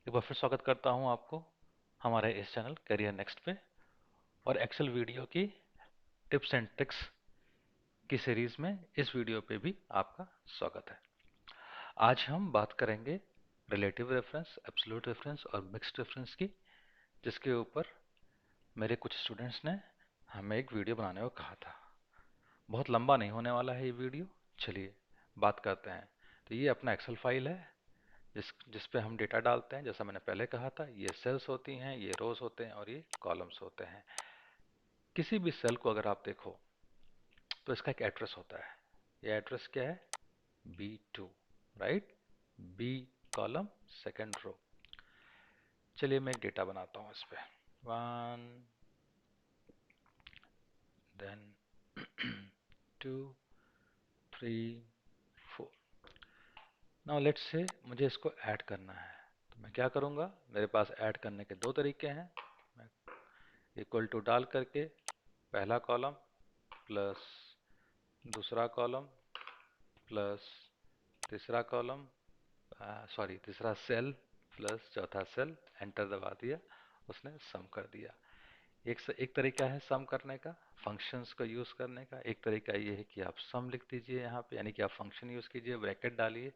एक बार फिर स्वागत करता हूं आपको हमारे इस चैनल करियर नेक्स्ट पे और एक्सेल वीडियो की टिप्स एंड ट्रिक्स की सीरीज में इस वीडियो पे भी आपका स्वागत है। आज हम बात करेंगे रिलेटिव रेफरेंस, एब्सोल्यूट रेफरेंस और मिक्स्ड रेफरेंस की, जिसके ऊपर मेरे कुछ स्टूडेंट्स ने हमें एक वीडियो बनाने को कहा था। बहुत लंबा नहीं होने वाला है ये वीडियो, चलिए बात करते हैं। तो ये अपना एक्सेल फाइल है जिस पे हम डेटा डालते हैं। जैसा मैंने पहले कहा था, ये सेल्स होती हैं, ये रोज होते हैं और ये कॉलम्स होते हैं। किसी भी सेल को अगर आप देखो तो इसका एक एड्रेस होता है। ये एड्रेस क्या है? B2, right? B column, second row. चलिए मैं एक डेटा बनाता हूँ इस पे। 1, देन 2, 3, 4। नाउ लेट्स से मुझे इसको ऐड करना है, तो मैं क्या करूँगा? मेरे पास ऐड करने के दो तरीके हैं। मैं इक्वल टू डाल करके पहला कॉलम प्लस दूसरा कॉलम प्लस तीसरा कॉलम, सॉरी तीसरा सेल प्लस चौथा सेल, एंटर दबा दिया, उसने सम कर दिया। एक तरीका है सम करने का, फंक्शंस को यूज करने का। एक तरीका ये है कि आप सम लिख दीजिए यहाँ पे, यानी कि आप फंक्शन यूज कीजिए, ब्रैकेट डालिए,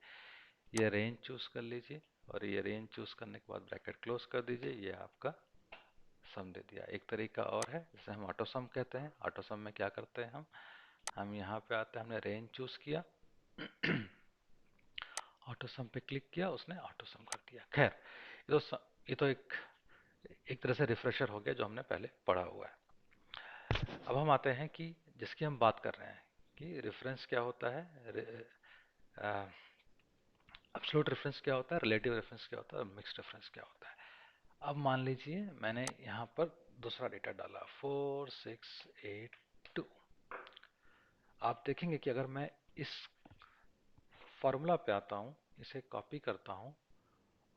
ये रेंज चूज कर लीजिए और ये रेंज चूज करने के बाद ब्रैकेट क्लोज कर दीजिए, ये आपका सम दे दिया। एक तरीका और है जिसे हम ऑटो सम कहते हैं। ऑटो सम में क्या करते हैं हम यहाँ पे आते हैं, हमने रेंज चूज किया, ऑटो सम पे क्लिक किया, उसने ऑटो सम कर दिया। खैर, ये तो एक तरह से रिफ्रेशर हो गया जो हमने पहले पढ़ा हुआ है। अब हम आते हैं कि जिसकी हम बात कर रहे हैं कि रेफरेंस क्या होता है, एब्सोल्यूट रेफरेंस क्या होता है, रिलेटिव रेफरेंस क्या होता है और मिक्स्ड रेफरेंस क्या होता है। अब मान लीजिए मैंने यहाँ पर दूसरा डेटा डाला 4682। आप देखेंगे कि अगर मैं इस फॉर्मूला पे आता हूँ, इसे कॉपी करता हूँ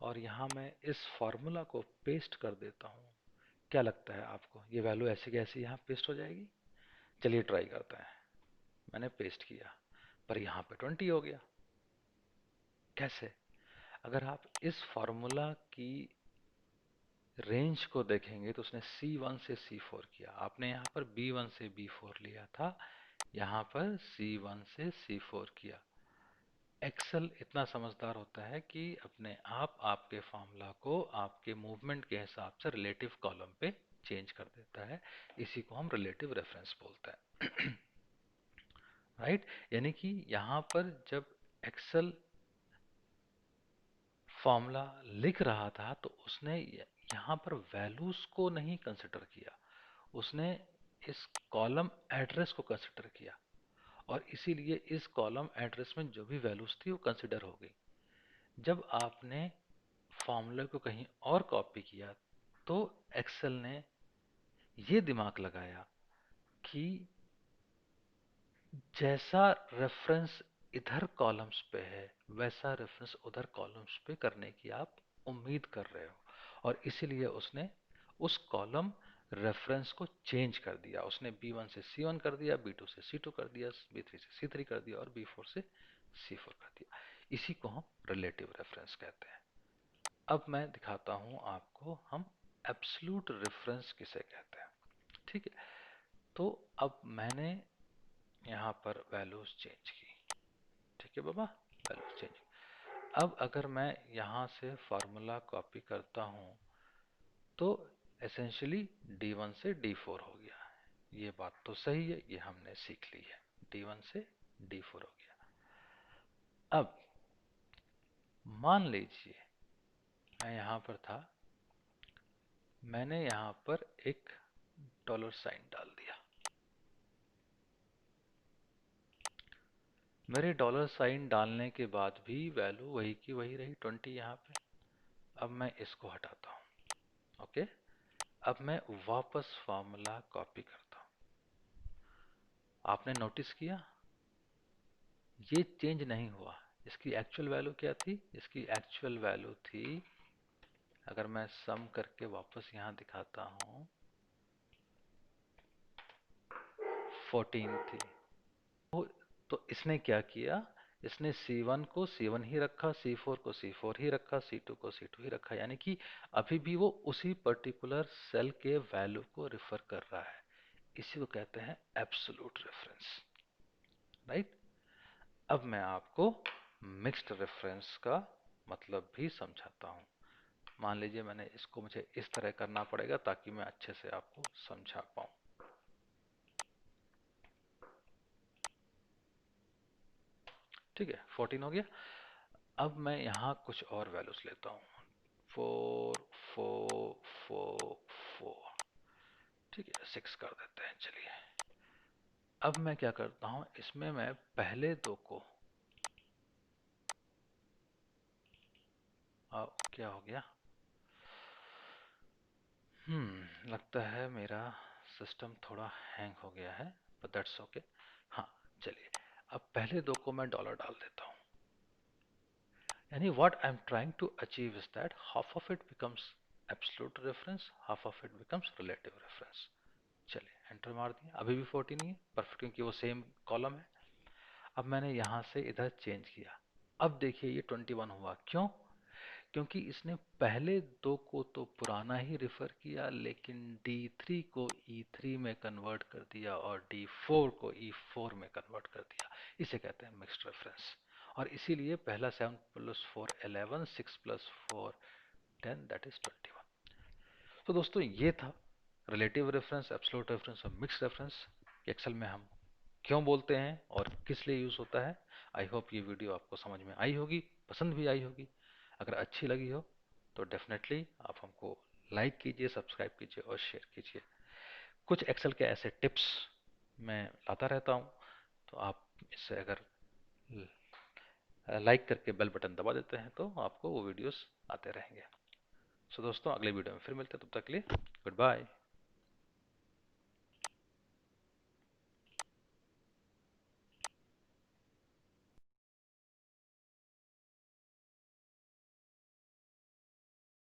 और यहाँ मैं इस फॉर्मूला को पेस्ट कर देता हूँ, क्या लगता है आपको ये वैल्यू ऐसी की ऐसी यहाँ पेस्ट हो जाएगी? चलिए ट्राई करते हैं। मैंने पेस्ट किया पर यहाँ पे 20 हो गया। कैसे? अगर आप इस फॉर्मूला की रेंज को देखेंगे तो उसने C1 से C4 किया, आपने यहाँ पर B1 से B4 लिया था, यहाँ पर C1 से C4 किया। एक्सेल इतना समझदार होता है कि अपने आप आपके फॉर्मूला को आपके मूवमेंट के हिसाब से रिलेटिव कॉलम पे चेंज कर देता है। इसी को हम रिलेटिव रेफरेंस बोलते हैं। राइट? यानी कि यहाँ पर जब एक्सेल फॉर्मूला लिख रहा था तो उसने यहाँ पर वैल्यूज को नहीं कंसिडर किया, उसने इस कॉलम एड्रेस को कंसिडर किया और इसीलिए इस कॉलम एड्रेस में जो भी वैल्यूज थी वो कंसिडर हो गई। जब आपने फॉर्मूले को कहीं और कॉपी किया तो एक्सेल ने ये दिमाग लगाया कि जैसा रेफरेंस इधर कॉलम्स पे है वैसा रेफरेंस उधर कॉलम्स पे करने की आप उम्मीद कर रहे हो, और इसीलिए उसने उस कॉलम रेफरेंस को चेंज कर दिया। उसने B1 से C1 कर दिया, B2 से C2 कर दिया, B3 से C3 कर दिया और B4 से C4 कर दिया। इसी को हम रिलेटिव रेफरेंस कहते हैं। अब मैं दिखाता हूं आपको हम एब्सोल्यूट रेफरेंस किसे कहते हैं। ठीक है, तो अब मैंने यहाँ पर वैल्यूज चेंज की। ठीक है बाबा, वैल्यूज चेंज। अब अगर मैं यहाँ से फार्मूला कॉपी करता हूँ तो एसेंशियली D1 से D4 हो गया। ये बात तो सही है, ये हमने सीख ली है, D1 से D4 हो गया। अब मान लीजिए मैं यहाँ पर था, मैंने यहाँ पर एक डॉलर साइन डाल दिया। मेरे डॉलर साइन डालने के बाद भी वैल्यू वही की वही रही, 20 यहाँ पे। अब मैं इसको हटाता हूँ। ओके, अब मैं वापस फॉर्मूला कॉपी करता हूँ। आपने नोटिस किया ये चेंज नहीं हुआ। इसकी एक्चुअल वैल्यू क्या थी? इसकी एक्चुअल वैल्यू थी, अगर मैं सम करके वापस यहाँ दिखाता हूँ, 14 थी। तो इसने क्या किया, इसने C1 को C1 ही रखा, C4 को C4 ही रखा, C2 को C2 ही रखा, यानी कि अभी भी वो उसी पर्टिकुलर सेल के वैल्यू को रिफर कर रहा है। इसी को कहते हैं एब्सोल्यूट रेफरेंस, राइट। अब मैं आपको मिक्स्ड रेफरेंस का मतलब भी समझाता हूँ। मान लीजिए मैंने इसको, मुझे इस तरह करना पड़ेगा ताकि मैं अच्छे से आपको समझा पाऊँ। ठीक है, 14 हो गया। अब मैं यहाँ कुछ और वैल्यूज लेता हूँ, 4 4 4 4। ठीक है, 6 कर देते हैं, चलिए। अब मैं क्या करता हूँ, इसमें मैं पहले दो को, अब क्या हो गया, लगता है मेरा सिस्टम थोड़ा हैंग हो गया है, बट दैट्स ओके। हाँ, चलिए। अब पहले दो को मैं डॉलर डाल देता हूँ, यानी what I am trying to achieve is that half of it becomes absolute reference, half of it becomes relative reference. चलिए, एंटर मार दिया। अभी भी 14 नहीं है, परफेक्ट, क्योंकि वो सेम कॉलम है। अब मैंने यहाँ से इधर चेंज किया। अब देखिए ये 21 हुआ, क्यों? क्योंकि इसने पहले दो को तो पुराना ही रिफर किया, लेकिन D3 को E3 में कन्वर्ट कर दिया और D4 को E4 में कन्वर्ट कर दिया। इसे कहते हैं मिक्स्ड रेफरेंस। और इसीलिए पहला 7 + 4 11, 6 + 4 10, दैट इज 21। तो दोस्तों ये था रिलेटिव रेफरेंस, एब्सोल्यूट रेफरेंस और मिक्स्ड रेफरेंस। एक्सेल में हम क्यों बोलते हैं और किस लिए यूज होता है। आई होप ये वीडियो आपको समझ में आई होगी, पसंद भी आई होगी। अगर अच्छी लगी हो तो डेफिनेटली आप हमको लाइक कीजिए, सब्सक्राइब कीजिए और शेयर कीजिए। कुछ एक्सेल के ऐसे टिप्स मैं लाता रहता हूँ, तो आप इससे अगर लाइक करके बेल बटन दबा देते हैं तो आपको वो वीडियोस आते रहेंगे। सो दोस्तों, अगले वीडियो में फिर मिलते हैं, तब तक के लिए गुड बाय।